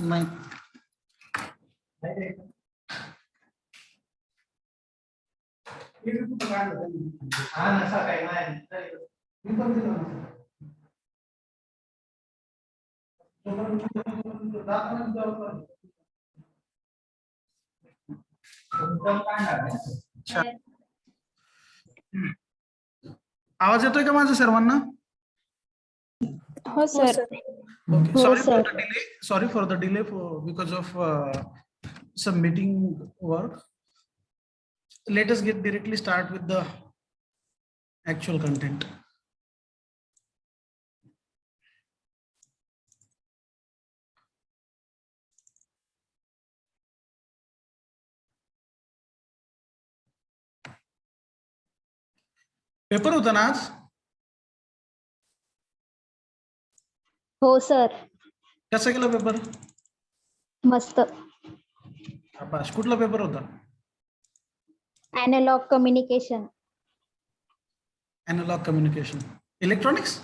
नाही. आवाज येतोय का माझा सर्वांना? हो sir. Okay. Sorry for the delay. Sorry for the delay because of some meeting work. Let us get directly start with the actual content. Paper होता ना आज? हो सर. कसा गेला पेपर? मस्त. आपाश कुठला पेपर होता? Analog communication. Analog communication. Electronics?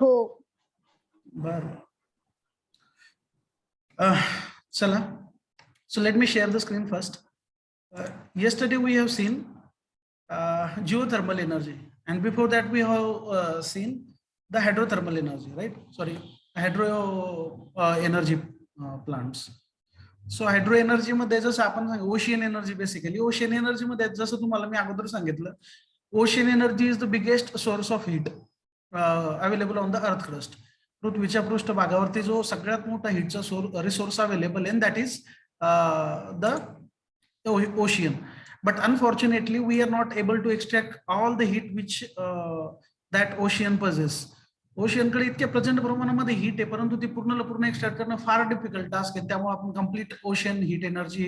हो. बर. Chala. So let me share the screen first. Yesterday we have seen geothermal energy, and before that we have seen the hydrothermal energy, right? Sorry, hydro energy plants. So hydro energy मध्ये जसं आपण ocean energy, basically ocean energy मध्ये जसं तुम्हाला मी अगोदर सांगितलं, ocean energy is the biggest source of heat available on the earth crust. पृथ्वीच्या पृष्ठभागावरती जो सगळ्यात मोठा हीटचा रिसोर्स अवेलेबल आहे, that is the ocean. But unfortunately, we are not able to extract all the heat which that ocean possesses. Ocean कडे इतक्या प्रचंड प्रमाणामध्ये हीट आहे, परंतु ती पूर्ण एक्स्ट्रॅक्ट करणं फार डिफिकल्ट टास्क आहे. त्यामुळे आपण complete ocean heat energy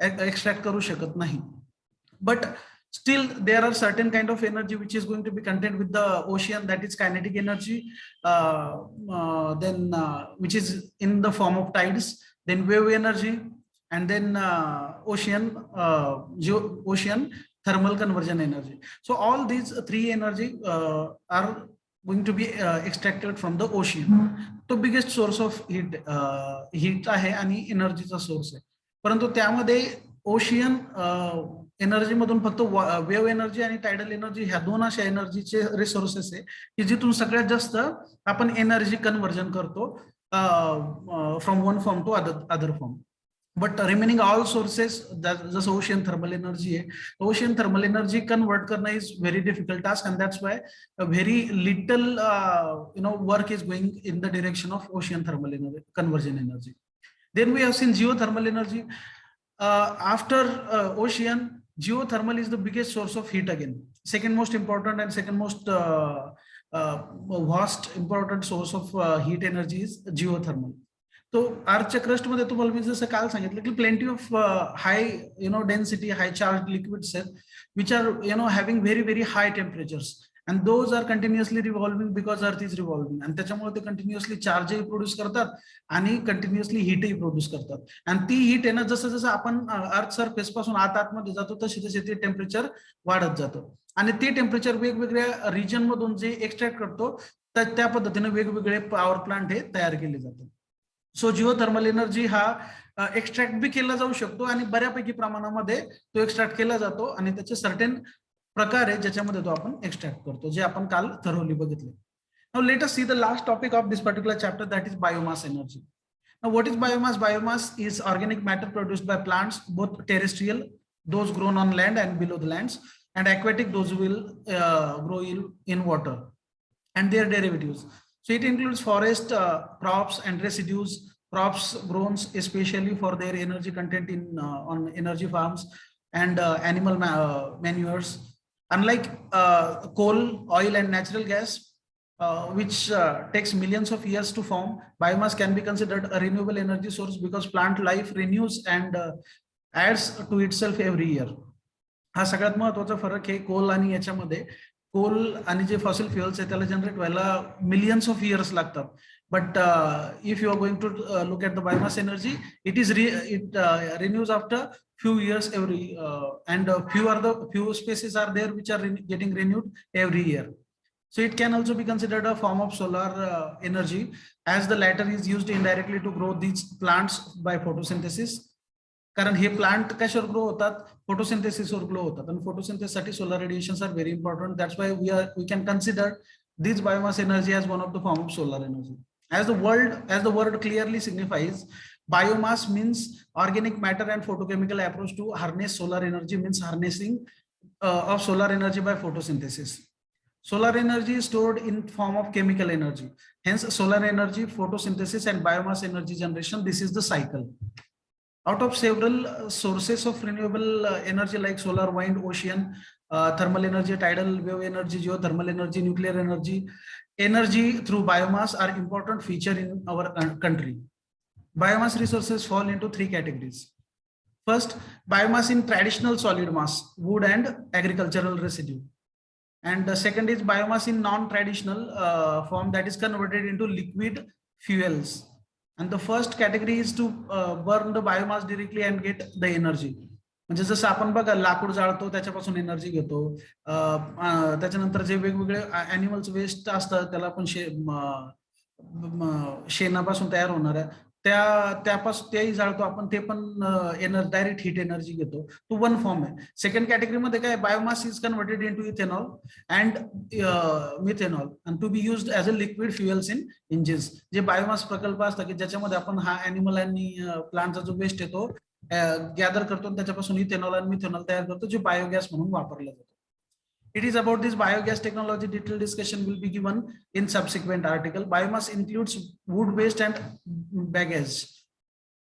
extract करू शकत नाही. But still there are certain kind of energy which is going to be contained with the ocean, that is kinetic energy, then which is in the form of tides, then wave energy, and then ocean thermal conversion energy. So all these three energy are going to be extracted from the ocean. तो biggest source of heat आहे आणि एनर्जीचा source आहे. परंतु त्यामध्ये ocean energy मधून फक्त wave energy आणि tidal energy ह्या दोन अशा एनर्जीचे रिसोर्सेस आहे की जिथून सगळ्यात जास्त आपण एनर्जी कन्व्हर्जन करतो from one form to other form. But remaining all sources जसं ओशियन थर्मल एनर्जी आहे, ओशियन थर्मल एनर्जी कन्वर्ट करणं is very difficult task, and that's why very little work is going in the direction of ocean thermal energy conversion energy. Then we have seen geothermal energy. After ocean, geothermal is the biggest source of heat again. Second most important and second most vast important source of heat energy is geothermal. तो अर्थच्या crust मध्ये तुम्हाला मी जसं काल सांगितलं की plenty of high density high charge liquids आहेत which are having very high temperatures, and those are continuously revolving because earth is revolving, and त्याच्यामुळे ते कंटिन्युअसली चार्जही प्रोड्यूस करतात आणि कंटिन्युअसली हीटही प्रोड्यूस करतात. आणि ती हीट आहे ना, जसं जसं आपण अर्थ सरफेस पासून आतमध्ये जातो तसे तसे ते टेम्परेचर वाढत जातं, आणि ते टेम्परेचर वेगवेगळ्या रिजन मधून जे एक्स्ट्रॅक्ट करतो तर त्या पद्धतीने वेगवेगळे पॉवर प्लांट हे तयार केले जातात. सो जिओथर्मल एनर्जी हा एक्स्ट्रॅक्ट बी केला जाऊ शकतो आणि बऱ्यापैकी प्रमाणामध्ये तो एक्स्ट्रॅक्ट केला जातो, आणि त्याचे सर्टेन प्रकार आहे ज्याच्यामध्ये तो आपण एक्स्ट्रॅक्ट करतो, जे आपण काल थरोली बघितले. Now let us see the last topic of this particular chapter, that is biomass energy. Now what is biomass? Biomass is organic matter produced by plants, both terrestrial, those grown on land and below the lands, and aquatic, those will grow in water, and their derivatives. So it includes forest crops and residues, crops grown especially for their energy content in on energy farms, and animal manures. Unlike coal, oil, and natural gas, which takes millions of years to form, biomass can be considered a renewable energy source because plant life renews and adds to itself every year. हा सगळ्यात महत्त्वाचा फरक आहे Coal आणि याच्यामध्ये. Coal आणि जे fossil fuels आहे त्याला जनरेट व्हायला मिलियन्स ऑफ इयर्स लागतात. But if you are going to look at the biomass energy, it renews after few years every and few species are there which are getting renewed every year. So it can also be considered a form of solar energy, as the latter is used indirectly to grow these plants by photosynthesis. कारण हे plant कशावर grow होतात, फोटोसिंथेसिसवर grow होतात, आणि फोटोसिंथेसिससाठी solar radiations are very important. That's why we can consider this biomass energy as one of the form of solar energy. As the word clearly signifies, biomass means organic matter, and photochemical approach to harness solar energy means harnessing of solar energy by photosynthesis. Solar energy is stored in form of chemical energy. Hence, solar energy, photosynthesis, and biomass energy generation. This is the cycle. Out of several sources of renewable energy like solar, wind, ocean, thermal energy, tidal wave energy, geothermal energy, nuclear energy, energy through biomass are important feature in our country. Biomass resources fall into three categories. First, biomass in traditional solid mass, wood and agricultural residue. And the second is biomass in non-traditional form, that is converted into liquid fuels. And the first category is to burn the biomass directly and get the energy. म्हणजे जसं आपण बघा लाकूड जाळतो त्याच्यापासून energy घेतो, त्याच्यानंतर जे वेगवेगळे ॲनिमल्स वेस्ट असतात त्याला आपण शेणापासून तयार होणार आहे त्यापासून तेही जाळतो आपण, ते पण डायरेक्ट हीट एनर्जी घेतो. तो वन फॉर्म आहे. सेकंड कॅटेगरी मध्ये काय, biomass is converted into ethanol and methanol and to be used as a liquid fuels in engines. जे बायोमास प्रकल्प असतात की ज्याच्यामध्ये आपण हा ॲनिमल आणि प्लांटचा जो वेस्ट येतो गॅदर करतो, त्याच्यापासून इथेनॉल आणि मिथेनॉल तयार करतो, जे बायोगॅस म्हणून वापरला जातो. It is about this biogas technology. Detailed discussion will be given in subsequent article. Biomass includes wood waste and bagasse,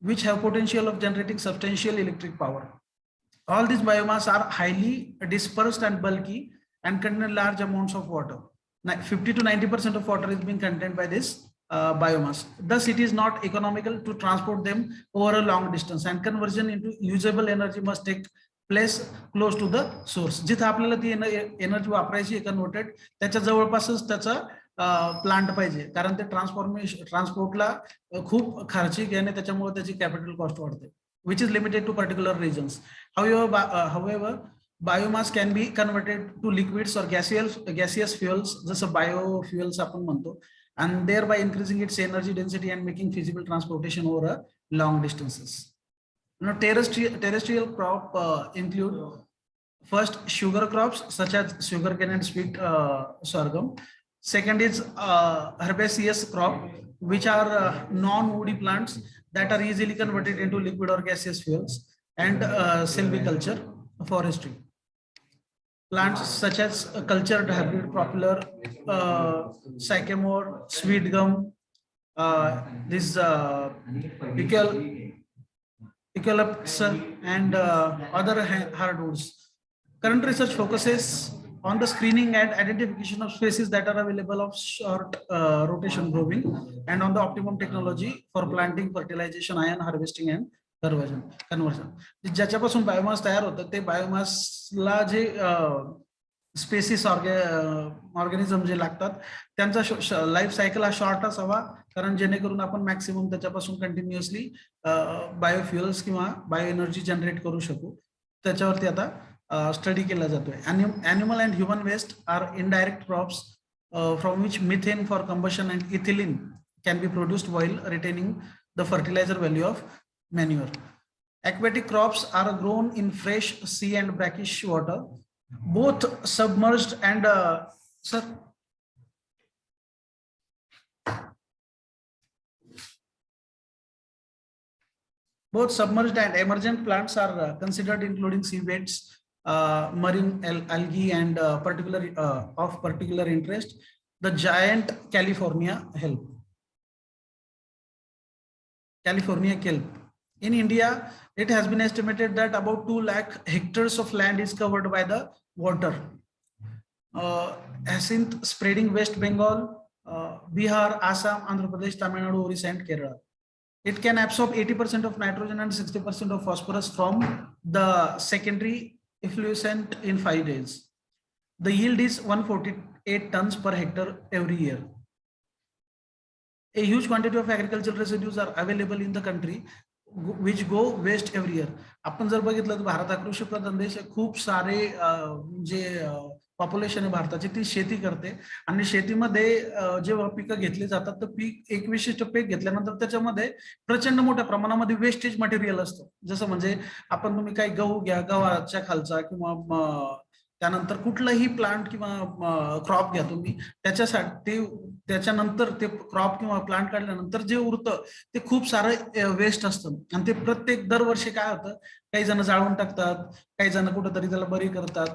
which have potential of generating substantial electric power. All these biomass are highly dispersed and bulky and contain large amounts of water. 50 to 90% of water is being contained by this biomass. Thus, it is not economical to transport them over a long distance, and conversion into usable energy must take place close to the source. जिथे आपल्याला ती energy वापरायची converted त्याच्या जवळपासच त्याचा plant पाहिजे, कारण ते ट्रान्सपोर्टला खूप खर्चिक आहे आणि त्याच्यामुळे त्याची कॅपिटल कॉस्ट वाढते, which is limited to particular regions. However biomass can be converted to liquids or gaseous fuels, जसं बायो फ्युएल्स आपण म्हणतो, and thereby increasing its energy density and making feasible transportation over a long distances. Now, terrestrial crop include first sugar crops such as sugarcane and sweet sorghum. Second is herbaceous crop, which are non-woody plants that are easily converted into liquid or gaseous fuels. And silviculture, forestry. Plants such as cultured hybrid popular, sycamore, sweet gum, this eucalyptus and other hardwoods. Current research focuses on the screening and identification of species that are available of short rotation growing, and on the optimum technology for planting, fertilization, iron harvesting and conversion. ज्याच्यापासून biomass तयार होतं ते बायोमासला जे spaces organism जे लागतात त्यांचा life cycle हा शॉर्ट असावा, कारण जेणेकरून आपण मॅक्सिमम त्याच्यापासून कंटिन्युअसली बायोफ्युएल्स किंवा बायो एनर्जी जनरेट करू शकू. त्याच्यावरती आता स्टडी केला जातोय. Animal and human waste are indirect crops from which methane for combustion and ethylene can be produced while retaining the fertiliser value of manure. Aquatic crops are grown in fresh sea and brackish water, both submerged and both submerged and emergent plants are considered, including seabeds, marine algae, and of particular interest, the giant California kelp. In India, it has been estimated that about 2 lakh hectares of land is covered by the water. Hyacinth spreading West Bengal, Bihar, Assam, Andhra Pradesh, Tamil Nadu, Orissa and Kerala. It can absorb 80% of nitrogen and 60% of phosphorus from the secondary effluent in 5 days. The yield is 148 tons per hectare every year. A huge quantity of agricultural residues are available in the country, which go waste every year. आपण जर बघितलं तर भारत हा कृषी प्रधान देश आहे. खूप सारे जे पॉप्युलेशन आहे भारताची ती शेती करते आणि शेतीमध्ये जेव्हा पिकं घेतली जातात तर पीक एक विशिष्ट पीक घेतल्यानंतर त्याच्यामध्ये प्रचंड मोठ्या प्रमाणामध्ये वेस्टेज मटेरियल असतं. जसं म्हणजे आपण तुम्ही काही गहू घ्या, गव्हाच्या खालचा किंवा त्यानंतर कुठलाही प्लांट किंवा क्रॉप घ्या तुम्ही, त्याच्यासाठी त्याच्यानंतर ते क्रॉप किंवा प्लांट काढल्यानंतर जे उरतं ते खूप सारं वेस्ट असतं आणि ते प्रत्येक दरवर्षी काय होतं, काही जण जाळून टाकतात, काही जण कुठंतरी त्याला बरी करतात.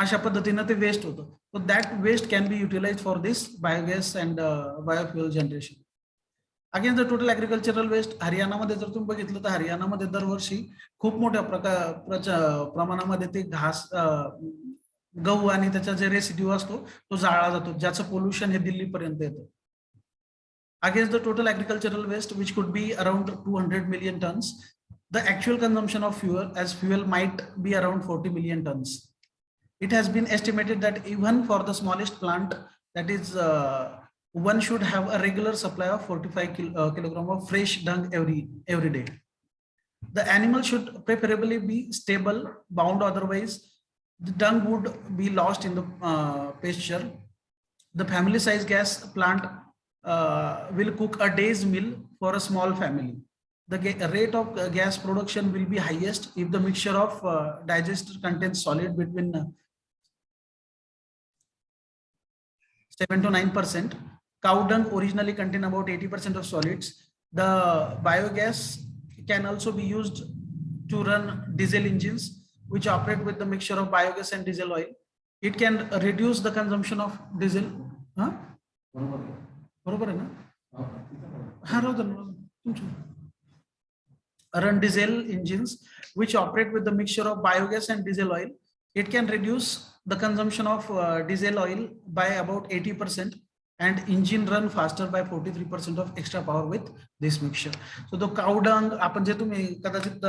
अशा पद्धतीनं ते वेस्ट होतं. So that waste can be utilized for this biogas and biofuel generation. Again the total agricultural waste हरियाणामध्ये जर तुम्ही बघितलं तर हरियाणामध्ये दरवर्षी खूप मोठ्या प्रमाणामध्ये ते घास गहू आणि त्याचा जे रेसिड्यू असतो तो जाळला जातो, ज्याचं पोल्युशन हे दिल्लीपर्यंत येतं. Against the total agricultural waste, which could be around 200 million tons, the actual consumption of fuel as fuel might be around 40 million tons. It has been estimated that even for the smallest plant, that is, one should have a regular supply of 45 kilogram of fresh dung every day. The animal should preferably be stable, bound, otherwise the dung would be lost in the pasture. The family size gas plant will cook a day's meal for a small family. The rate of gas production will be highest if the mixture of digester contains solid between 7 to 9%. Cow dung originally contained about 80% of solids. The biogas can also be used to run diesel engines, which operate with the mixture of biogas and diesel oil. It can reduce the consumption of diesel. Huh? बरोबर आहे ना? हा run diesel engines which operate with the mixture of biogas and diesel oil. It can reduce the consumption of diesel oil by about 80% and engine run faster by 43% of extra power with this mixture. So the cow dung आपण जे तुम्ही कदाचित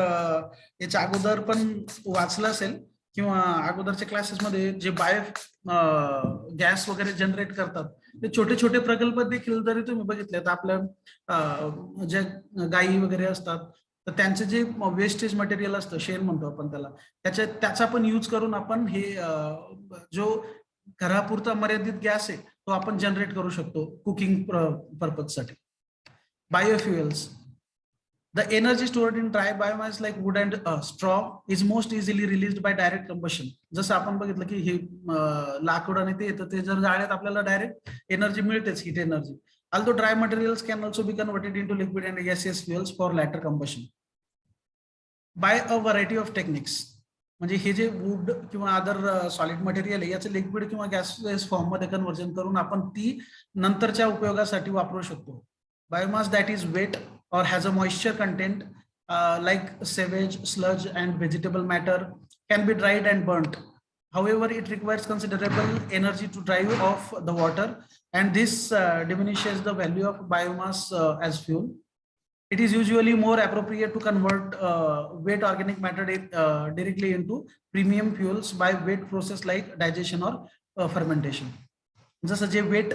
याच्या अगोदर पण वाचलं असेल किंवा अगोदरच्या क्लासेसमध्ये जे बायो गॅस वगैरे जनरेट करतात ते छोटे छोटे प्रकल्प देखील जरी तुम्ही बघितले तर आपल्या ज्या गायी वगैरे असतात तर त्यांचे जे वेस्टेज मटेरियल असतं, शेण म्हणतो आपण त्याला, त्याचा पण यूज करून आपण हे जो घरापुरता मर्यादित गॅस आहे तो आपण जनरेट करू शकतो cooking पर्पजसाठी. बायोफ्युएल्स. The energy stored in dry biomass like wood and straw is most easily released by direct combustion. जसं आपण बघितलं की हे लाकूड आणि ते येतं, ते जर जाळ्यात आपल्याला डायरेक्ट एनर्जी मिळतेच, heat energy. Although dry materials can also be converted into liquid and gaseous fuels for later combustion by a variety of techniques. म्हणजे हे जे वूड किंवा अदर सॉलिड मटेरियल आहे याचं लिक्विड किंवा गॅसेस फॉर्म मध्ये conversion करून आपण ती नंतरच्या उपयोगासाठी वापरू शकतो. Biomass that is wet or has a moisture content like sewage, sludge and vegetable matter can be dried and burnt. However, it requires considerable energy to drive off the water and this diminishes the value of biomass as fuel. It is usually more appropriate to convert wet organic matter directly into premium fuels by wet process like digestion or fermentation. जसं जे weight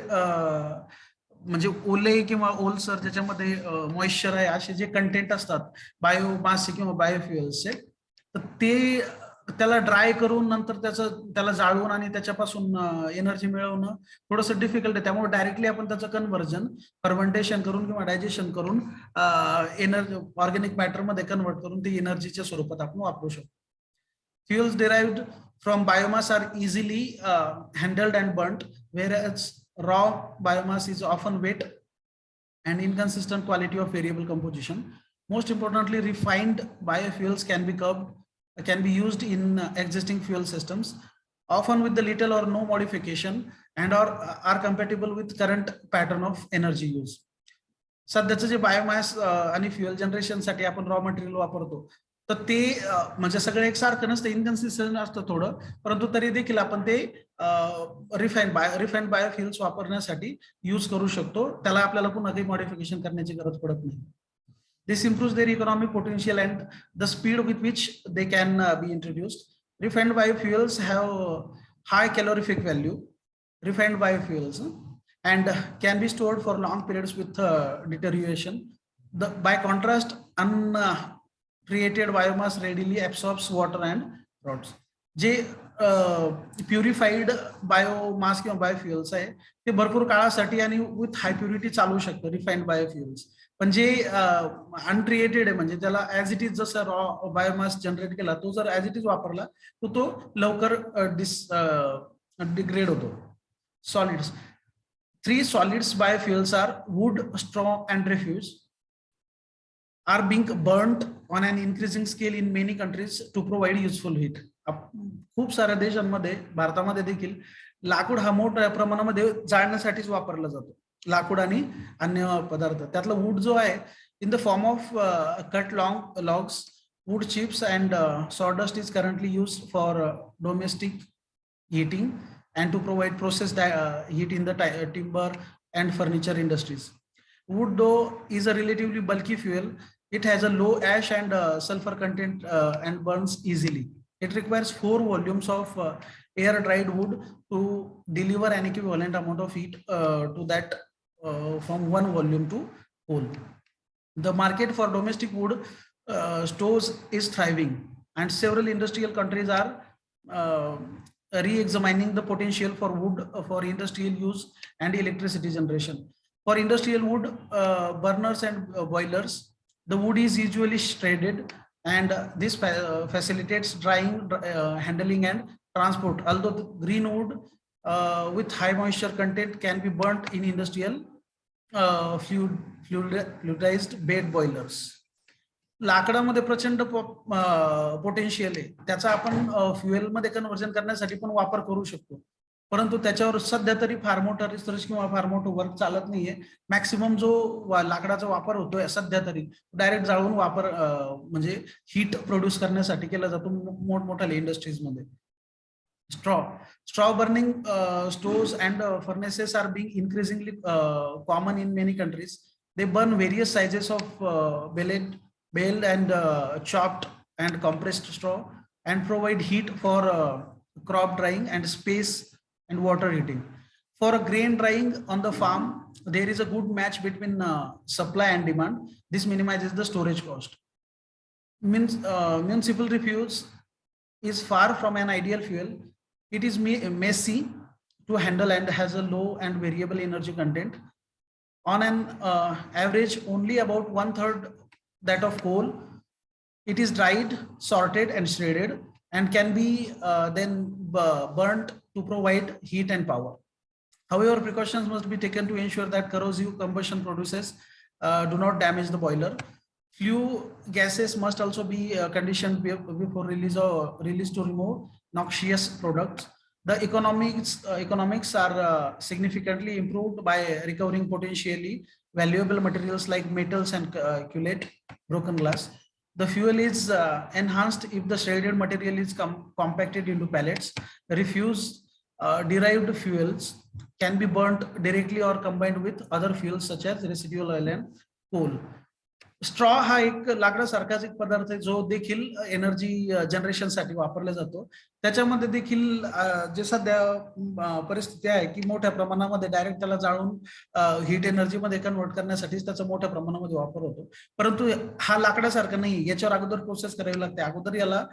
म्हणजे ओले किंवा ओलसर ज्याच्यामध्ये moisture आहे असे जे कंटेंट असतात बायोमास किंवा बायोफ्युएल्सचे, तर ते त्याला ड्राय करून नंतर त्याला जाळून आणि त्याच्यापासून एनर्जी मिळवणं थोडंसं डिफिकल्ट आहे. त्यामुळे डायरेक्टली आपण त्याचं कन्व्हर्जन फर्मेंटेशन करून किंवा डायजेशन करून एनर्जी ऑर्गॅनिक मॅटर मध्ये कन्वर्ट करून ती एनर्जीच्या स्वरूपात आपण वापरू शकतो. Fuels derived from biomass are easily handled and burned, whereas raw biomass is often wet and inconsistent quality of variable composition. Most importantly, refined biofuels can be used in existing fuel systems, often with the little or no modification, and are compatible with current pattern of energy use. सध्याचं जे biomass आणि fuel generation साठी आपण raw material वापरतो तर ते म्हणजे सगळं एकसारखं नसतं, इनकन्सिस्टंट असतं थोडं, परंतु तरी देखील आपण ते रिफाईंड बायोफ्युएल्स वापरण्यासाठी यूज करू शकतो. त्याला आपल्याला पुन्हा काही मॉडिफिकेशन करण्याची गरज पडत नाही. This improves their economic potential and the speed with which they can be introduced. Refined biofuels have high calorific value, refined biofuels, and can be stored for long periods with deterioration. By contrast, untreated biomass readily absorbs water and rots. जे purified biomass किंवा बायोफ्युएल्स आहे ते भरपूर काळासाठी आणि with high purity चालू शकतं refined बायोफ्युएल्स. पण जे अनट्रिएटेड आहे म्हणजे त्याला ऍज इट इज जसं रॉ बायोमास जनरेट केला तो जर ऍज इट इज वापरला तर तो लवकर डिग्रेड होतो. Solids 3 solids biofuels are wood, straw and refuse are being burnt on an increasing scale in many countries to provide useful heat. खूप साऱ्या देशांमध्ये भारतामध्ये देखील लाकूड हा मोठ्या प्रमाणामध्ये जाळण्यासाठीच वापरला जातो. लाकूड आणि अन्य पदार्थ त्यातला वूड जो आहे in the form of cut logs wood chips and sawdust is currently used for domestic heating and to provide processed heat in the timber and furniture industries. Wood, though, is a relatively bulky fuel. It has a low ash and sulfur content and burns easily. It requires 4 volumes of air-dried wood to deliver an equivalent amount of heat to that from 1 volume to coal. The market for domestic wood stores is thriving, and several industrial countries are re-examining the potential for wood for industrial use and electricity generation. For industrial wood burners and boilers, the wood is usually shredded, and this facilitates drying, handling, and transport. Although the green wood with high moisture content can be burnt in industrial fluidized bed boilers. लाकडामध्ये प्रचंड potential आहे, त्याचा आपण fuel मध्ये conversion करण्यासाठी पण वापर करू शकतो, परंतु त्याच्यावर सध्या तरी फार मोठा रिसर्च किंवा फार मोठं वर्क चालत नाहीये. मॅक्सिमम जो लाकडाचा वापर होतोय सध्या तरी डायरेक्ट जाळून वापर म्हणजे हीट प्रोड्यूस करण्यासाठी केला जातो मोठमोठ्या इंडस्ट्रीज मध्ये. Straw burning stores and furnaces are being increasingly common in many countries. They burn various sizes of baled and chopped and compressed straw and provide heat for crop drying and space and water heating. For a grain drying on the farm, there is a good match between supply and demand. This minimizes the storage cost. Municipal refuse is far from an ideal fuel. It is messy to handle and has a low and variable energy content. On an average, only about 1/3 that of coal. It is dried, sorted, and shredded, and can be then burnt to provide heat and power. However, precautions must be taken to ensure that corrosive combustion processes do not damage the boiler. Flue gases must also be conditioned before release to remove noxious products. The economics are significantly improved by recovering potentially valuable materials like metals and culate, broken glass. The fuel is enhanced if the shredded material is compacted into pellets. Refuse derived fuels can be burnt directly or combined with other fuels such as residual oil and coal. Straw हा एक लाकडासारखाच एक पदार्थ आहे जो देखील energy generation साठी वापरला जातो. त्याच्यामध्ये देखील जे सध्या परिस्थिती आहे की मोठ्या प्रमाणामध्ये डायरेक्ट त्याला जाळून हीट एनर्जी मध्ये कन्वर्ट करण्यासाठी त्याचा मोठ्या प्रमाणामध्ये वापर होतो, परंतु हा लाकडासारखा नाही. याच्यावर अगोदर प्रोसेस करावी लागते. अगोदर याला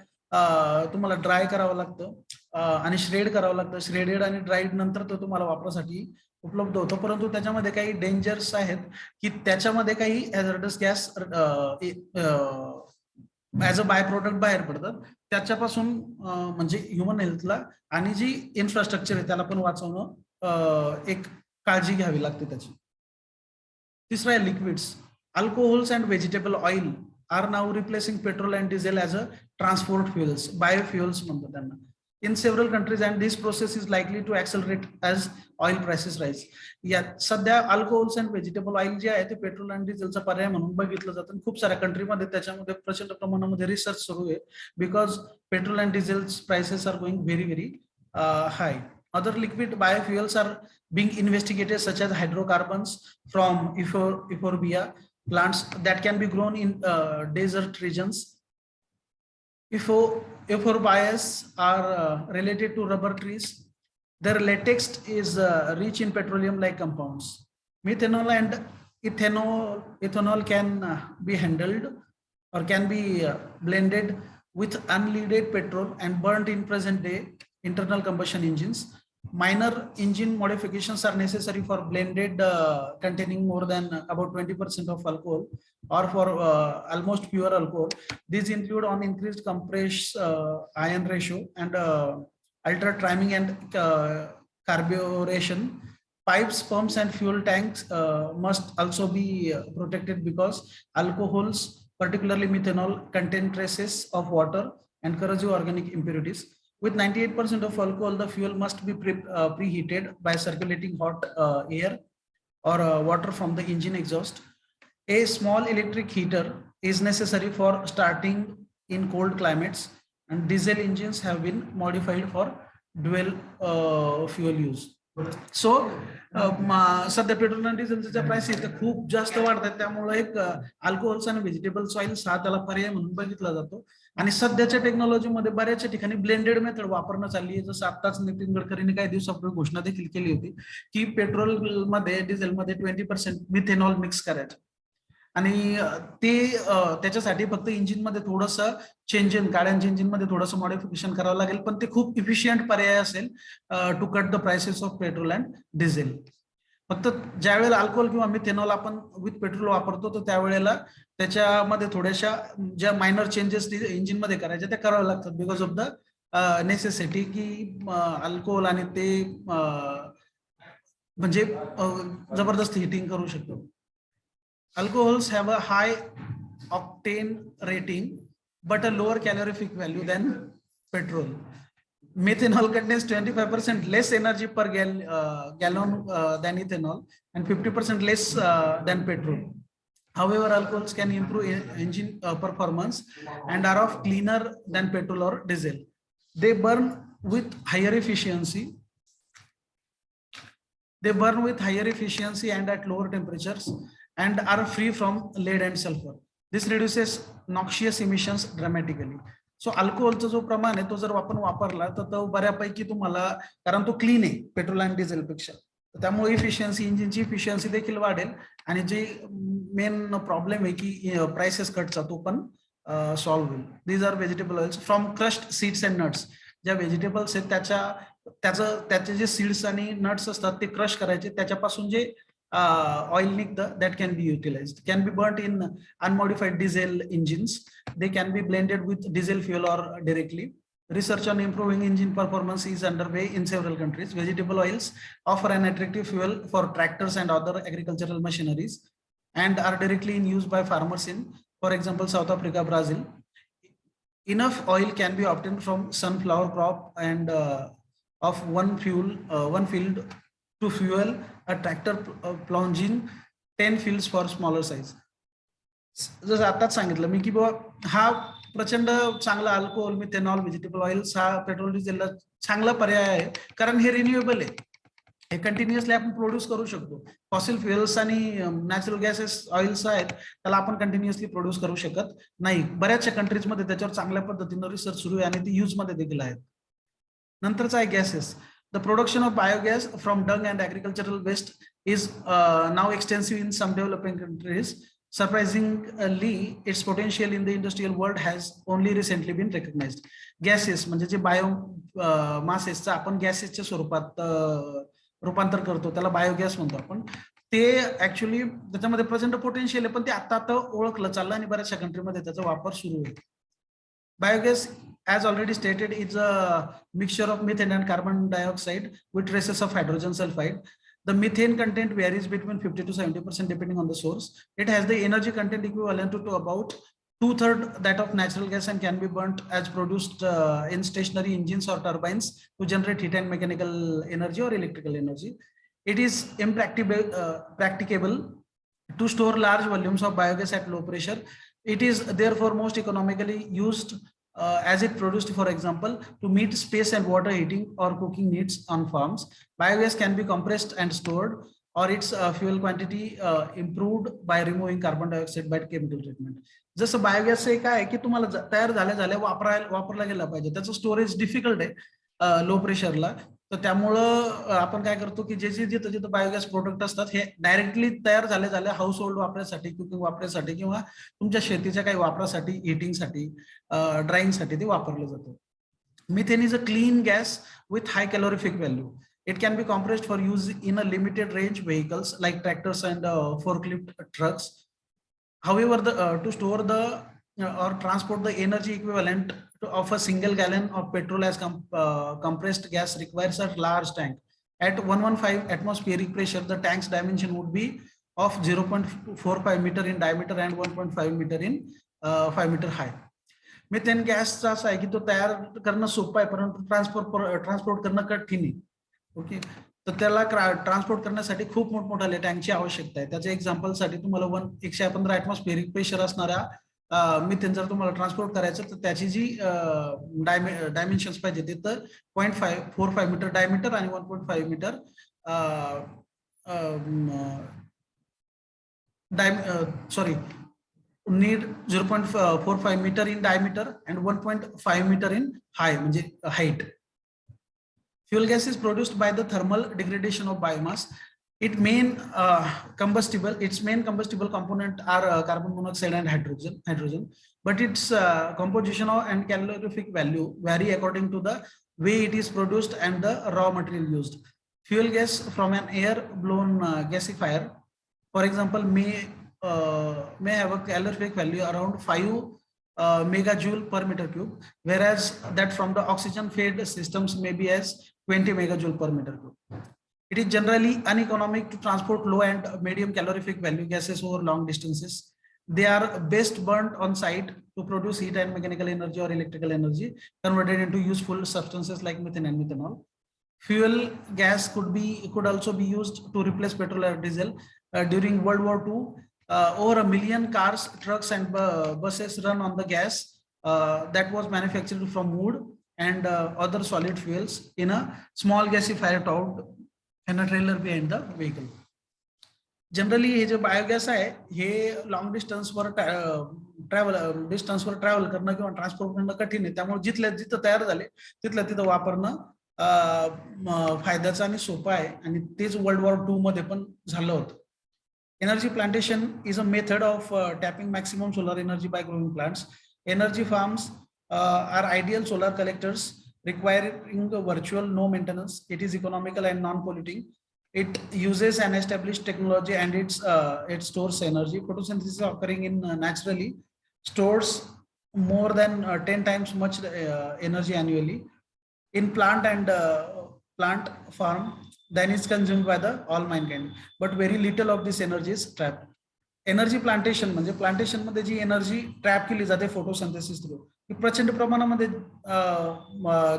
तुम्हाला ड्राय करावं लागतं आणि श्रेड करावं लागतं. श्रेडेड आणि ड्राईड नंतर तो तुम्हाला वापरासाठी उपलब्ध होतो, परंतु त्याच्यामध्ये काही डेंजर्स आहेत की त्याच्यामध्ये काही hazardous gas as a by product बाहेर पडतात. त्याच्यापासून म्हणजे ह्युमन हेल्थला आणि जी इन्फ्रास्ट्रक्चर आहे त्याला पण वाचवणं एक काळजी घ्यावी लागते त्याची. तिसरा आहे liquids. Alcohols and vegetable oil are now replacing petrol and diesel as a transport fuels. Biofuels म्हणतात त्यांना. In several countries, and this process is likely to accelerate as oil prices rise. या सध्या अल्कोहोल्स अँड व्हेजिटेबल ऑइल जे आहे ते petrol आणि डिझेलचा पर्याय म्हणून बघितलं जातं. खूप साऱ्या कंट्रीमध्ये त्याच्यामध्ये प्रचंड प्रमाणामध्ये रिसर्च सुरू आहे because petrol and diesels prices are going very high. Other liquid biofuels are being investigated such as hydrocarbons from euphorbia plants that can be grown in desert regions. Euphorbias are related to rubber trees. Their latex is rich in petroleum-like compounds. Methanol and ethanol can be handled or can be blended with unleaded petrol and burnt in present day internal combustion engines. Minor engine modifications are necessary for blended containing more than about 20% of alcohol, or for almost pure alcohol. These include on increased compressed ion ratio and ultra trimming and carburation. Pipes, pumps, and fuel tanks must also be protected because alcohols, particularly methanol, contain traces of water and corrosive organic impurities. With 98% of alcohol, the fuel must be preheated by circulating hot air or water from the engine exhaust. A small electric heater is necessary for starting in cold climates, and diesel engines have been modified for dual fuel use. So सध्या petrol आणि डिझेलच्या price खूप जास्त वाढतात, त्यामुळे एक alcohols आणि vegetables oils हा त्याला पर्याय म्हणून बघितला जातो. आणि सध्याच्या टेक्नॉलॉजीमध्ये बऱ्याचशा ठिकाणी ब्लेंडेड मेथड वापरणं चालली आहे. जसं आताच नितीन गडकरींनी काही दिवसापूर्वी घोषणा देखील केली होती की पेट्रोल मध्ये डिझेलमध्ये 20% मिथेनॉल मिक्स करायचं, आणि ते त्याच्यासाठी फक्त इंजिन मध्ये थोडस चेंज, गाड्यांच्या इंजिन मध्ये थोडंसं मॉडिफिकेशन करावं लागेल, पण ते खूप इफिशियंट पर्याय असेल to cut the prices of petrol and diesel. फक्त ज्या वेळेला अल्कोहोल किंवा मिथेनॉल आपण विथ पेट्रोल वापरतो, तर त्यावेळेला त्याच्यामध्ये थोड्याशा ज्या मायनर चेंजेस इंजिन मध्ये करायच्या त्या कराव्या लागतात, बिकॉज ऑफ द नेसेसिटी की अल्कोहोल आणि ते म्हणजे जबरदस्त हिटिंग करू शकतो. Alcohols have a high octane rating but a lower calorific value than petrol. Methanol contains 25% less energy per gallon than ethanol, and 50% less than petrol. However, alcohols can improve engine performance and are of cleaner than petrol or diesel. They burn with higher efficiency. And at lower temperatures, and are free from lead and sulfur. This reduces noxious emissions dramatically. So अल्कोहोलचा जो प्रमाण आहे तो जर आपण वापरला तर तो बऱ्यापैकी तुम्हाला, कारण तो क्लीन आहे पेट्रोल आणि डिझेल पेक्षा, त्यामुळे इफिशियन्सी, इंजिनची इफिशियन्सी देखील वाढेल, आणि जे मेन प्रॉब्लेम आहे की प्राइसेस कटचा तो पण सॉल्व्ह होईल. These are vegetable oils from crushed seeds and nuts. ज्या व्हेजिटेबल्स आहेत त्याचे जे सीड्स आणि नट्स असतात ते क्रश करायचे, त्याच्यापासून जे oil nicked that can be utilized, can be burnt in unmodified diesel engines. They can be blended with diesel fuel or directly. Research on improving engine performance is underway in several countries. Vegetable oils offer an attractive fuel for tractors and other agricultural machineries, and are directly in use by farmers in, for example, South Africa, Brazil. Enough oil can be obtained from sunflower crop and of one field to fuel a tractor plunging 10 fields for smaller size. जसं आताच सांगितलं मी की बाबा हा प्रचंड चांगला alcohol, methanol, vegetable oils हा petrol डिझेलला चांगला पर्याय आहे, कारण हे रिन्युएबल आहे, हे कंटिन्युअसली आपण प्रोड्यूस करू शकतो. फॉसिल फ्युएल्स आणि नॅचरल गॅसेस ऑइल्स आहेत त्याला आपण कंटिन्युअसली प्रोड्यूस करू शकत नाही. बऱ्याचशा कंट्रीजमध्ये त्याच्यावर चांगल्या पद्धतीनं रिसर्च सुरू आहे आणि ती यूज मध्ये देखील आहेत. नंतरचा आहे gases. The production of biogas from dung and agricultural waste is now extensive in some developing countries. Surprisingly, its potential in the industrial world has only recently been recognized. Gases म्हणजे जे मासेसचं आपण गॅसेसच्या स्वरूपात रूपांतर करतो त्याला बायोगॅस म्हणतो आपण. ते ऍक्च्युअली त्याच्यामध्ये प्रचंड पोटेन्शियल आहे, पण ते आता ओळखलं चाललं आणि बऱ्याचशा कंट्रीमध्ये त्याचा वापर सुरू आहे. Biogas, as already stated, is a mixture of methane and carbon dioxide with traces of hydrogen sulfide. The methane content varies between 50 to 70% depending on the source. It has the energy content equivalent to about 2/3 that of natural gas and can be burnt as produced in stationary engines or turbines to generate heat and mechanical energy or electrical energy. It is practicable to store large volumes of biogas at low pressure. It is therefore most economically used as it produced, for example, to meet space and water heating or cooking needs on farms. Biogas can be compressed and stored, or its fuel quantity improved by removing carbon dioxide by chemical treatment. जसं biogas हे काय की तुम्हाला तयार झाल्या वापरला गेला पाहिजे, त्याचं स्टोरेज डिफिकल्ट आहे लो प्रेशरला, तर त्यामुळं आपण काय करतो की जिथं बायोगॅस प्रोडक्ट असतात हे डायरेक्टली तयार झाले हाऊस होल्ड वापरासाठी, कुकिंग वापरासाठी किंवा तुमच्या शेतीच्या काही वापरासाठी, हिटिंगसाठी, ड्राईंगसाठी ते वापरलं जातं. Methane is a clean gas with high calorific value. It can be compressed for use in a limited range vehicles like tractors and forklift trucks. However, to store the or transport the energy equivalent of a single gallon of petrol as compressed gas requires a large tank. At 115 atmospheric pressure, the tank's dimension would be of 0.45 meter in diameter and 1.5 meter in 5 meter high. Methane गॅसचा असा आहे की तो तयार करणं सोपं आहे, परंतु ट्रान्सपोर्ट करणं कठीण आहे. ओके, तर त्याला ट्रान्सपोर्ट करण्यासाठी खूप मोठमोठ्या टँकची आवश्यकता आहे. त्याच्या एक्झाम्पलसाठी तुम्हाला 115 ऍटमॉस्फेरिक प्रेशर असणाऱ्या मिथेन जर तुम्हाला ट्रान्सपोर्ट करायचं तर त्याची जी डायमेन्शन्स पाहिजे ते तर 0.45 मीटर डायमीटर आणि 1.5 metre sorry need 0.45 meter in diameter and 1.5 meter in height. Fuel gas is produced by the thermal degradation of biomass. Its main combustible component are carbon monoxide and hydrogen, but its composition and calorific value vary according to the way it is produced and the raw material used. Fuel gas from an air blown gasifier, for example, may have a calorific value around 5 megajoule per meter cube, whereas that from the oxygen fed systems may be as 20 megajoule per meter cube. It is generally uneconomic to transport low and medium calorific value gases over long distances. They are best burnt on site to produce heat and mechanical energy or electrical energy converted into useful substances like methane and methanol. Fuel gas could also be used to replace petrol or diesel. During World War II, over 1 million cars, trucks, and buses run on the gas that was manufactured from wood and other solid fuels in a small gasifier towed in a trailer behind the vehicle. Generally हे जे biogas आहे हे long डिस्टन्सवर travel करणं किंवा transport करणं कठीण आहे. त्यामुळे जिथं तयार झाले तिथं वापरणं फायद्याचं आणि सोपं आहे. आणि तेच वर्ल्ड वॉर II मध्ये पण झालं होतं. Energy plantation is a method of tapping maximum solar energy by growing plants. Energy farms are ideal solar collectors requiring virtual no maintenance. It is economical and non-polluting. It uses an established technology and it stores energy. Photosynthesis occurring in naturally stores more than 10 times much energy annually. In plant and plant farm, then is consumed by the all mankind, but very little of this energy is trapped. Energy plantation म्हणजे plantation मध्ये जी energy trap केली जाते photosynthesis through ही प्रचंड प्रमाणामध्ये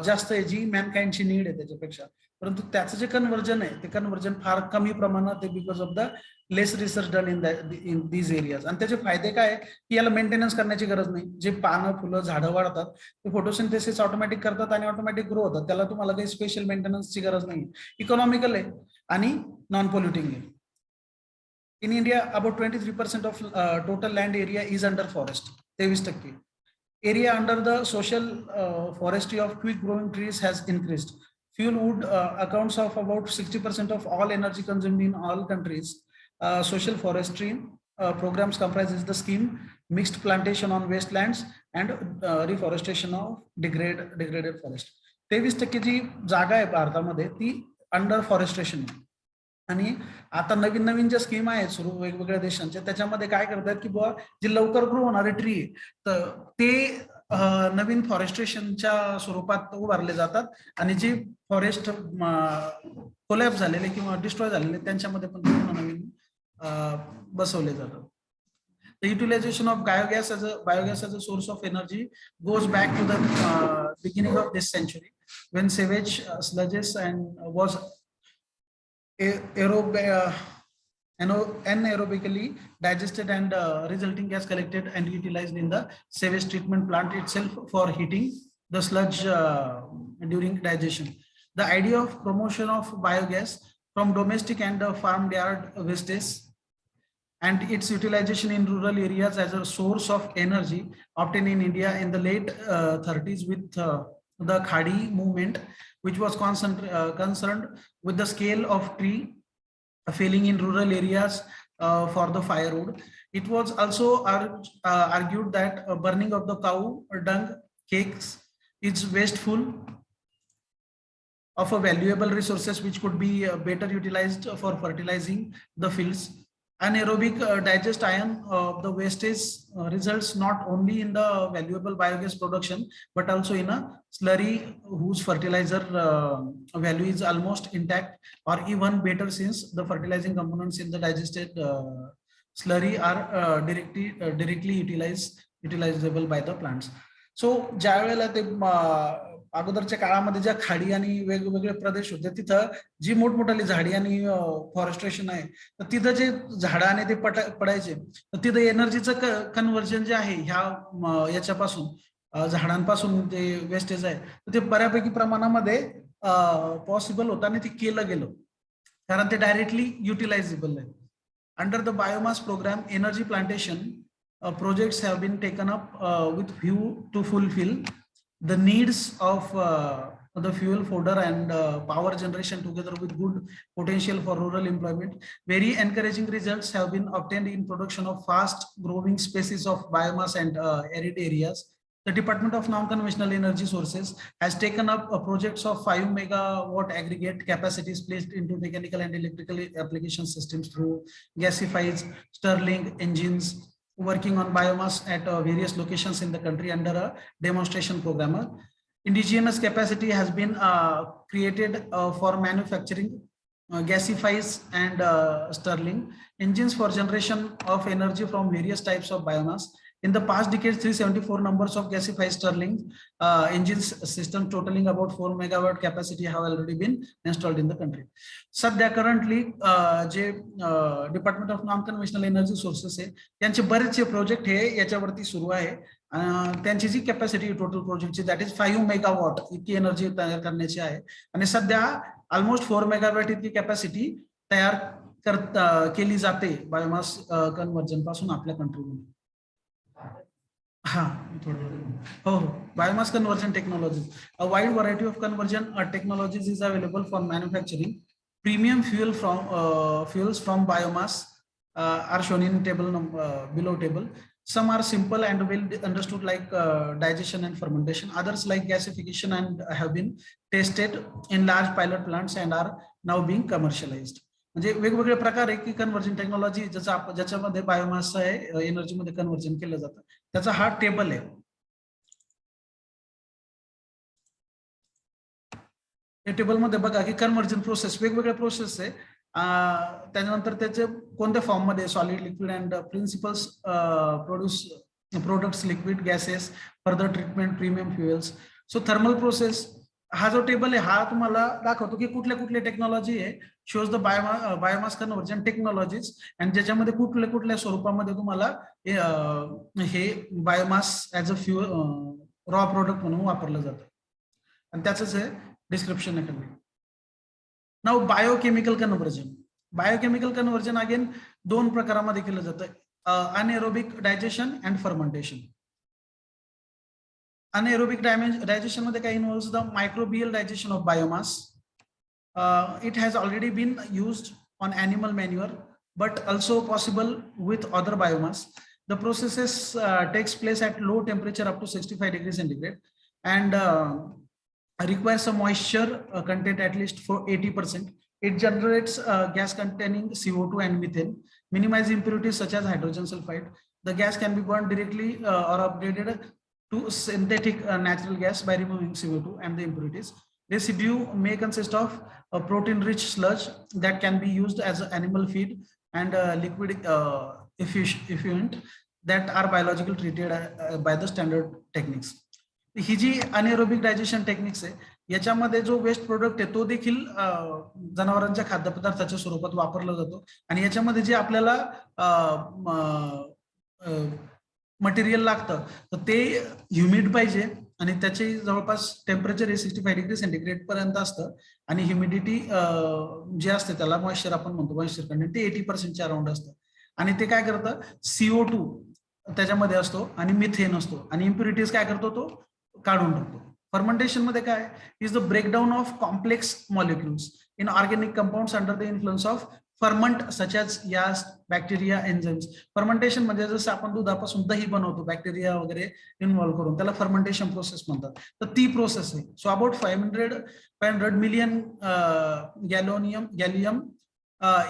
जास्त आहे, जी मॅनकाइंडची need आहे त्याच्यापेक्षा. परंतु त्याचं जे कन्व्हर्जन आहे ते कन्व्हर्जन फार कमी प्रमाणात आहे because of the less research done in these areas. आणि त्याचे फायदे काय की याला मेंटेनन्स करण्याची गरज नाही. जे पानं फुलं झाडं वाढतात ते फोटोसिंथेसिस ऑटोमॅटिक करतात आणि ऑटोमॅटिक ग्रो होतात. त्याला तुम्हाला काही स्पेशल मेंटेनन्सची गरज नाही. इकॉनॉमिकल आहे आणि नॉन पोल्युटिंग आहे. In India, about 23% of total land area is under forest. 23%. Area under the social forestry of quick growing trees has increased. Fuel wood accounts of about 60% of all energy consumed in all countries. Social forestry programs comprises the scheme mixed plantation on wastelands and reforestation of degraded forest. 23% जी जागा आहे भारतामध्ये ती under forestation आहे. आणि आता नवीन नवीन ज्या scheme आहेत सुरू वेगवेगळ्या देशांच्या त्याच्यामध्ये काय करतात की बुवा जी लवकर ग्रो होणारे ट्री तर ते नवीन फॉरेस्ट्रेशनच्या स्वरूपात उभारले जातात आणि जे फॉरेस्ट कोलॅप्स झालेले किंवा डिस्ट्रॉय झालेले त्यांच्यामध्ये पण नवीन बसवले जातात. The utilization of biogas as a source of energy goes back to the beginning of this century when sewage sludges and was anaerobically digested and resulting gas collected and utilized in the sewage treatment plant itself for heating the sludge during digestion. The idea of promotion of biogas from domestic and farmyard wastage and its utilization in rural areas as a source of energy obtained in India in the late 30s with the Khadi movement, which was concerned with the scale of tree felling in rural areas for the firewood. It was also argued that burning of the cow dung cakes is wasteful of a valuable resources which could be better utilized for fertilizing the fields. Anaerobic digest ion the wastage results not only in the valuable biogas production but also in a slurry whose fertilizer value is almost intact or even better, since the fertilizing components in the digested slurry are directly utilizable by the plants. So ज्या वेळेला ते अगोदरच्या काळामध्ये ज्या खाडी आणि वेगवेगळे प्रदेश होते तिथं जी मोठमोठाली झाडी आणि फॉरेस्ट्रेशन आहे तर तिथं जे झाडं आणि ते पडायचे तर तिथं एनर्जीचं कन्व्हर्जन जे आहे ह्या याच्यापासून झाडांपासून जे वेस्टेज आहे तर ते बऱ्यापैकी प्रमाणामध्ये पॉसिबल होतं आणि ते केलं गेलं कारण ते डायरेक्टली युटिलायझेबल आहे. Under the biomass programme energy plantation projects have been taken up with view to fulfill the needs of the fuel fodder and power generation together with good potential for rural employment. Very encouraging results have been obtained in production of fast growing species of biomass and arid areas. The Department of Non-Conventional Energy Sources has taken up projects of 5 megawatt aggregate capacities placed into mechanical and electrical application systems through gasified Stirling engines working on biomass at various locations in the country under a demonstration program. Indigenous capacity has been created for manufacturing gasifies and Stirling engines for generation of energy from various types of biomass. In the past decades, 374 numbers of gasified Stirling engines system totaling about 4 megawatt capacity have already been installed in the country. सध्या currently जे department of non conventional energy sources आहे त्यांचे बरेचसे project हे याच्यावरती सुरू आहे. त्यांची जी कॅपॅसिटी टोटल प्रोजेक्टची दॅट इज 5 मेगावॉट इतकी एनर्जी तयार करण्याची आहे आणि सध्या ऑलमोस्ट 4 मेगावॉट इतकी कॅपॅसिटी तयार केली जाते बायोमास कन्व्हर्जन पासून आपल्या कंट्रीमध्ये. Biomass conversion technologies. A wide variety of conversion technologies is available for manufacturing. Premium fuels from biomass are shown in table below table. Some are simple and well understood like digestion and fermentation. Others like gasification and have been tested in large pilot plants and are now being commercialized. म्हणजे वेगवेगळे प्रकार आहे की conversion technology ज्याच्यामध्ये biomass आहे energy मध्ये conversion केलं जातं त्याचा हा टेबल आहे. या टेबल मध्ये बघा की कन्व्हर्जन प्रोसेस वेगवेगळ्या प्रोसेस आहे. त्यानंतर त्याचे कोणत्या फॉर्म मध्ये solid liquid and principles products liquid gases further treatment premium fuels. So thermal process हा जो टेबल आहे हा तुम्हाला दाखवतो की कुठल्या कुठल्या टेक्नॉलॉजी आहे shows the biomass conversion technologies आणि ज्याच्यामध्ये कुठल्या कुठल्या स्वरूपामध्ये तुम्हाला हे biomass as a fuel raw product म्हणून वापरलं जातं आणि त्याच आहे डिस्क्रिप्शन आहे. Now biochemical conversion. Biochemical conversion again दोन प्रकारामध्ये केलं जातं, anaerobic digestion and fermentation. Anaerobic digestion मध्ये काय involves the microbial digestion of biomass. It has already been used on animal manure, but also possible with other biomass. The processes takes place at low temperature up to 65 degrees centigrade and requires a moisture content at least for 80%. It generates gas containing CO2 and methane, minimize impurities such as hydrogen sulfide. The gas can be burned directly or upgraded to synthetic natural gas by removing CO2 and the impurities. Residue may consist of a protein-rich sludge that can be used as animal feed and liquid effuent that are biologically treated by the standard techniques. ही जी anaerobic digestion techniques आहे याच्यामध्ये जो waste product आहे तो देखील जनावरांच्या खाद्यपदार्थाच्या स्वरूपात वापरला जातो आणि याच्यामध्ये जे आपल्याला मटेरियल लागतं तर ते ह्युमिड पाहिजे आणि त्याचे जवळपास टेम्परेचर हे 65 डिग्री सेंटीग्रेड पर्यंत असतं आणि ह्युमिडिटी जे असते त्याला मॉइश्चर आपण म्हणतो मॉइश्चर कंटेंट ते 80% अराउंड असतं आणि ते काय करतं CO2 त्याच्यामध्ये असतो आणि मिथेन असतो आणि इम्प्युरिटीज काय करतो तो काढून टाकतो. फर्मेंटेशन मध्ये काय is the breakdown of complex molecules in organic compounds under the influence of ferment such as yeast, bacteria, enzymes. Fermentation म्हणजे जसं आपण दुधापासून दही बनवतो बॅक्टेरिया वगैरे इन्व्हॉल्व्ह करून, त्याला फर्मेंटेशन प्रोसेस म्हणतात. तर ती प्रोसेस आहे. So about 500 million gallium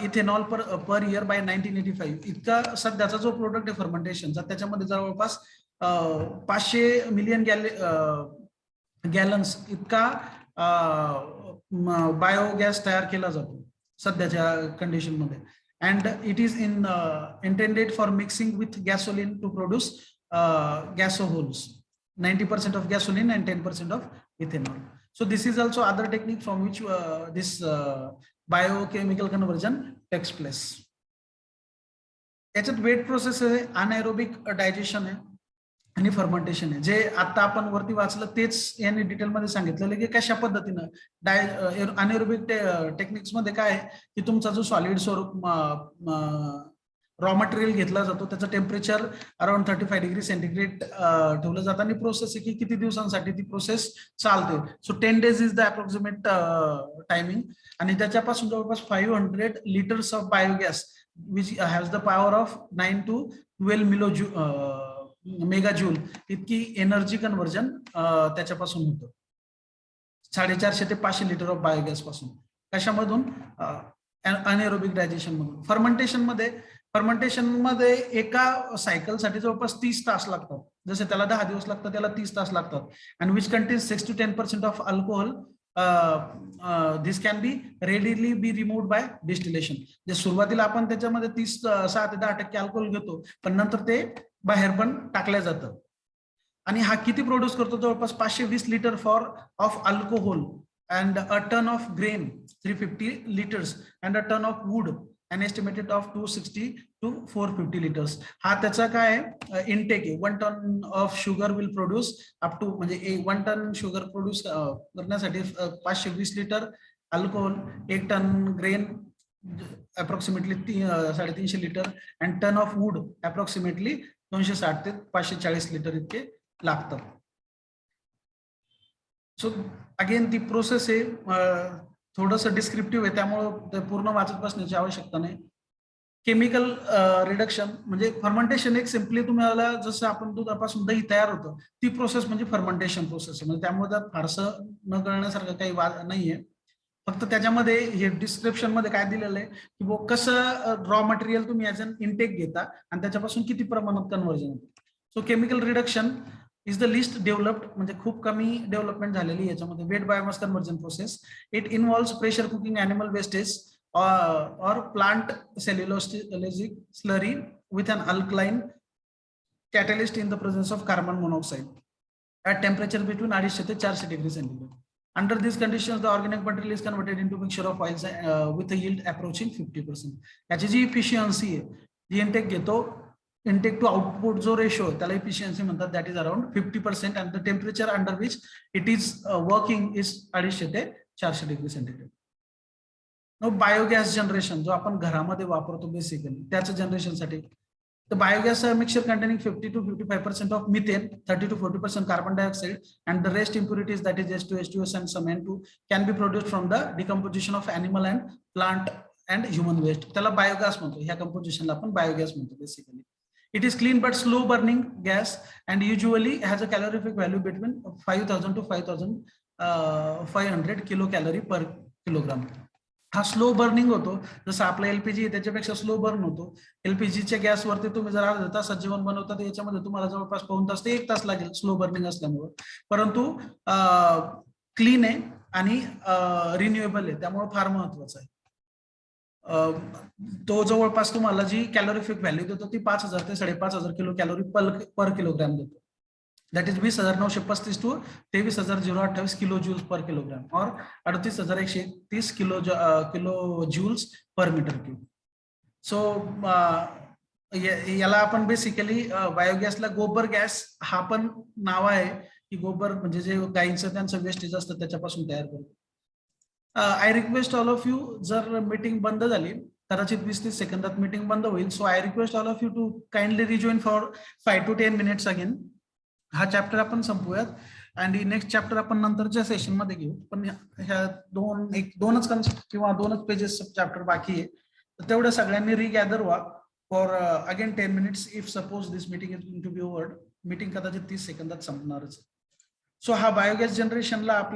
ethanol per year by 1985 इतका सध्याचा जो प्रोडक्ट आहे फर्मेंटेशनचा, त्याच्यामध्ये जवळपास 500 मिलियन गॅलन्स इतका बायोगॅस तयार केला जातो सध्याच्या कंडिशन मध्ये. And it is intended for mixing with gasoline to produce gasoholes, 90% of gasoline and 10% of ethanol. So this is also other technique from which this biochemical conversion takes place. याच्यात weight process आहे, anaerobic digestion आहे आणि fermentation आहे. जे आता आपण वरती वाचलं तेच यांनी डिटेलमध्ये सांगितलेलं की कशा पद्धतीनं अनएरोबिक टेक्निक्स मध्ये काय आहे की तुमचा जो सॉलिड स्वरूप रॉ मटेरियल घेतला जातो, त्याचं टेम्परेचर अराउंड 35 डिग्री सेंटीग्रेड ठेवलं जातं आणि प्रोसेस आहे की किती दिवसांसाठी ती प्रोसेस चालते. So 10 days is the approximate timing. आणि त्याच्यापासून जवळपास 500 litres of biogas which has the power of 9 to 12 megajoule इतकी एनर्जी कन्व्हर्जन त्याच्यापासून होतं. 450 ते 500 लिटर ऑफ बायोगॅस पासून. कशामधून? अनएरोबिक डायजेशन मधून. फर्मेंटेशन मध्ये एका सायकलसाठी जवळपास 30 तास लागतात. जसे त्याला 10 दिवस लागतात, त्याला 30 तास लागतात. And which contains 6 to 10% of alcohol. This can be readily be removed by distillation. जे सुरुवातीला आपण त्याच्यामध्ये 6 ते 10% अल्कोहोल घेतो, पण नंतर ते बाहेर पण टाकल्या जातं. आणि हा किती प्रोड्यूस करतो? जवळपास 520 litre of alcohol and a ton of grain 350 litres and a ton of wood an estimated of 260 to 450 liters. हा त्याचा काय इनटेक आहे. 1 ton of sugar will produce up to, म्हणजे 1 ton शुगर प्रोड्यूस करण्यासाठी 520 litre alcohol, 1 ton grain approximately 350 litre and ton of wood approximately 260 ते 540 litre इतके लागतात. So again ती प्रोसेस आहे, थोडंसं डिस्क्रिप्टिव्ह आहे, त्यामुळे पूर्ण वाचत बसण्याची आवश्यकता नाही. केमिकल रिडक्शन म्हणजे फर्मेंटेशन एक सिम्पली तुम्हाला जसं आपण दुधापासून दही तयार होतं ती प्रोसेस म्हणजे फर्मेंटेशन प्रोसेस आहे. म्हणजे त्यामुळे त्यात फारसं न कळण्यासारखं काही नाहीये. फक्त त्याच्यामध्ये हे डिस्क्रिप्शन मध्ये काय दिलेलं आहे की कसं रॉ मटेरियल तुम्ही ऍज अन इनटेक घेता आणि त्याच्यापासून किती प्रमाणात कन्व्हर्जन होतं. So chemical reduction is the least developed, म्हणजे खूप कमी डेव्हलपमेंट झालेली याच्यामध्ये. Wet biomass conversion process it involves pressure cooking animal wastage or plant cellulosic slurry with an alkaline catalyst in the presence of carbon monoxide at temperature between 250 to 400 degrees centigrade. Under these conditions, the organic material is converted into mixture of oils with a yield approaching 50%. याची जी efficiency आहे, जी intake घेतो, intake to output जो ratio आहे त्याला efficiency म्हणतात, that is around 50%, and the temperature under which it is working is 250 ते 400 degree centigrade. Biogas generation जो आपण घरामध्ये वापरतो बेसिकली त्याचं जनरेशनसाठी, तर biogas mixture containing 50 to 55% of methane, 30 to 40% carbon dioxide and the rest impurities that is H2, H2S and some N2 can be produced from the decomposition of animal and plant and human waste. त्याला biogas म्हणतो. ह्या कंपोजिशनला आपण biogas म्हणतो basically. It is clean but slow burning gas and usually has a calorific value between 5000 to 5500 kilo calorie per kilogram. हा slow burning होतो. जसं आपला एलपीजी त्याच्यापेक्षा स्लो बर्न होतो. एलपीजीच्या गॅसवरती तुम्ही जर अर्ध्या तासात जेवण बनवता तर याच्यामध्ये तुम्हाला जवळपास 2 तास ते 1 तास लागेल स्लो बर्निंग असल्यामुळे. परंतु क्लीन आहे आणि रिन्युएबल आहे, त्यामुळे फार महत्वाचं आहे. तो जवळपास तुम्हाला जी कॅलोरिफिक व्हॅल्यू देतो ती 5000 ते 5500 किलो कॅलोरी पर किलोग्राम देतो. That is 20,935 to 23,028 kilo joules per kilogram और 38,130 kilo joules per metre cube. So याला आपण बेसिकली बायोगॅसला गोबर गॅस हा पण नाव आहे की गोबर म्हणजे जे गाईंचं त्यांचं वेस्टेज असतं त्याच्यापासून तयार करतो. I request all of you, जर मीटिंग बंद झाली कदाचित 20-30 सेकंदात मीटिंग बंद होईल. So I request all of you to kindly rejoin for 5 to 10 minutes again. हा चॅप्टर आपण संपवूयात आणि नेक्स्ट चॅप्टर आपण नंतरच्या सेशन मध्ये घेऊ. पण ह्या दोनच कन्सेप्ट किंवा 2च पेजेस चॅप्टर बाकी आहे. तर तेवढ्या सगळ्यांनी रिगॅदर व्हा for again 10 minutes if suppose this meeting is going to be over. Meeting कदाचित 30 सेकंदात संपणारच. सो हा बायोगॅस जनरेशनला आपल्या